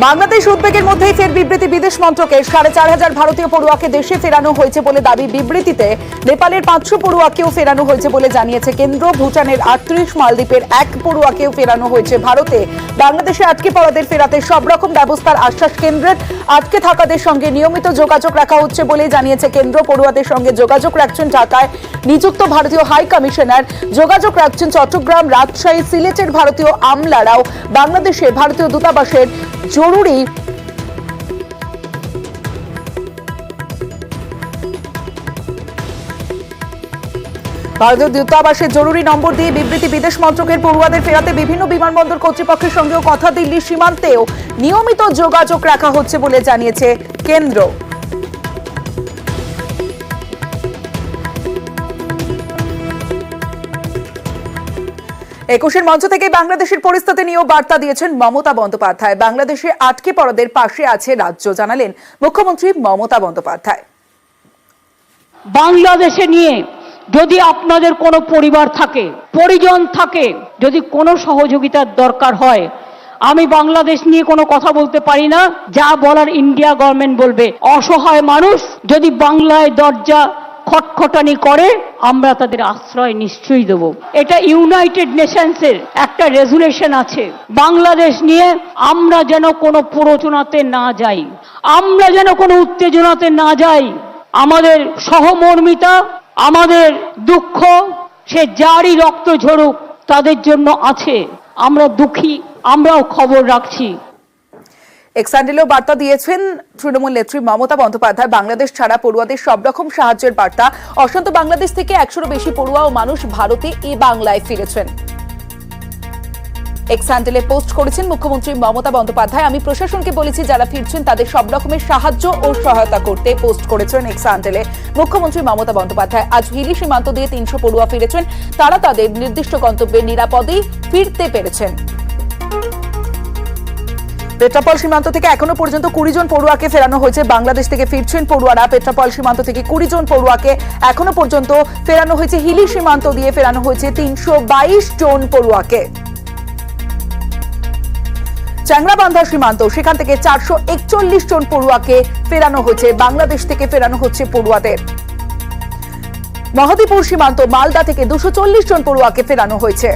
বাংলাদেশ উদ্বেগের মধ্যেই ফের বিবৃতি বিদেশ মন্ত্রকের 4,500 ভারতীয় পড়ুয়াকে দেশে ফেরানো হয়েছে বলে দাবি। বিবৃতিতে নেপালের 500 পড়ুয়াকেও ফেরানো হয়েছে বলে জানিয়েছে কেন্দ্র। ভুটানের 38, মালদ্বীপের 1 পড়ুয়াকেও ফেরানো হয়েছে ভারতে। বাংলাদেশে আটকে পড়াদের ফেরাতে সব রকম ব্যবস্থার আশ্বাস কেন্দ্রের। আটকে থাকাদের সঙ্গে নিয়মিত যোগাযোগ রাখা হচ্ছে বলে জানিয়েছে কেন্দ্র। পড়ুয়াদের সঙ্গে যোগাযোগ রাখছেন ঢাকায় নিযুক্ত ভারতীয় হাই কমিশনার, যোগাযোগ রাখছেন চট্টগ্রাম, রাজশাহী, সিলেটের ভারতীয় আমলারাও। বাংলাদেশে ভারতীয় দূতাবাসের জরুরি ভারতীয় দূতাবাসের জরুরি নম্বর দিয়ে বিবৃতি বিদেশ মন্ত্রকের। পড়ুয়াদের ফেরাতে বিভিন্ন বিমানবন্দর কর্তৃপক্ষের সঙ্গেও কথা। দিল্লি সীমান্তেও নিয়মিত যোগাযোগ রাখা হচ্ছে বলে জানিয়েছে কেন্দ্র। একুশের মঞ্চ থেকে বাংলাদেশের পরিস্থিতি নিয়েও বার্তা দিয়েছেন মমতা বন্দ্যোপাধ্যায়। বাংলাদেশে আটকে পড়াদের পাশে আছে রাজ্য, জানালেন মুখ্যমন্ত্রী মমতা বন্দ্যোপাধ্যায়। বাংলাদেশে নিয়ে যদি আপনাদের কোনো পরিবার থাকে, পরিজন থাকে, যদি কোনো সহযোগিতার দরকার হয়, আমি বাংলাদেশ নিয়ে কোনো কথা বলতে পারি না। যা বলার ইন্ডিয়া গভর্নমেন্ট বলবে। অসহায় মানুষ যদি বাংলায় দরজা খটখটানি করে, আমরা তাদের আশ্রয় নিশ্চয়ই দেব। এটা ইউনাইটেড নেশনসের একটা রেজুলেশন আছে। বাংলাদেশ নিয়ে আমরা যেন কোনো প্ররোচনাতে না যাই, আমরা যেন কোনো উত্তেজনাতে না যাই। আমাদের সহমর্মিতা, আমাদের দুঃখ, সে যারই রক্ত ঝরুক তাদের জন্য আছে। আমরা দুঃখী, আমরাও খবর রাখছি। এক্সান্ডেলেও বার্তা দিয়েছেন তৃণমূল নেত্রী মমতা বন্দ্যোপাধ্যায়। বাংলাদেশ ছাড়া পড়ুয়াদের সব রকম সাহায্যের বার্তা। অসন্ত বাংলাদেশ থেকে 100-এরও বেশি পড়ুয়া ও মানুষ ভারতে বাংলায় ফিরেছেন। এক্সান্ডেলে পোস্ট করেছেন মুখ্যমন্ত্রী মমতা বন্দ্যোপাধ্যায়। আমি প্রশাসনকে বলেছি যারা ফিরছেন তাদের সব রকমের সাহায্য ও সহায়তা করতে। পোস্ট করেছেন এক্সান্ডেলে মুখ্যমন্ত্রী মমতা বন্দ্যোপাধ্যায়। আজ হিলি সীমান্ত দিয়ে 300 পড়ুয়া ফিরেছেন। তারা তাদের নির্দিষ্ট গন্তব্যে নিরাপদেই ফিরতে পেরেছেন। পেট্রাপল সীমান্ত থেকে এখনো পর্যন্ত 20 জন পড়ুয়াকে ফেরানো হয়েছে। বাংলাদেশ থেকে ফিরছেন পড়ুয়ারা। পেট্রাপল সীমান্ত থেকে 20 জন পড়ুয়াকে এখনো পর্যন্ত ফেরানো হয়েছে। হিলি সীমান্ত দিয়ে ফেরানো হয়েছে 322 জন পড়ুয়াকে। চ্যাংরাবান্ধা সীমান্ত, সেখান থেকে 441 জন পড়ুয়াকে ফেরানো হয়েছে। বাংলাদেশ থেকে ফেরানো হচ্ছে পড়ুয়াদের। মহাদীপুর সীমান্ত, মালদা থেকে 240 জন পড়ুয়াকে ফেরানো হয়েছে।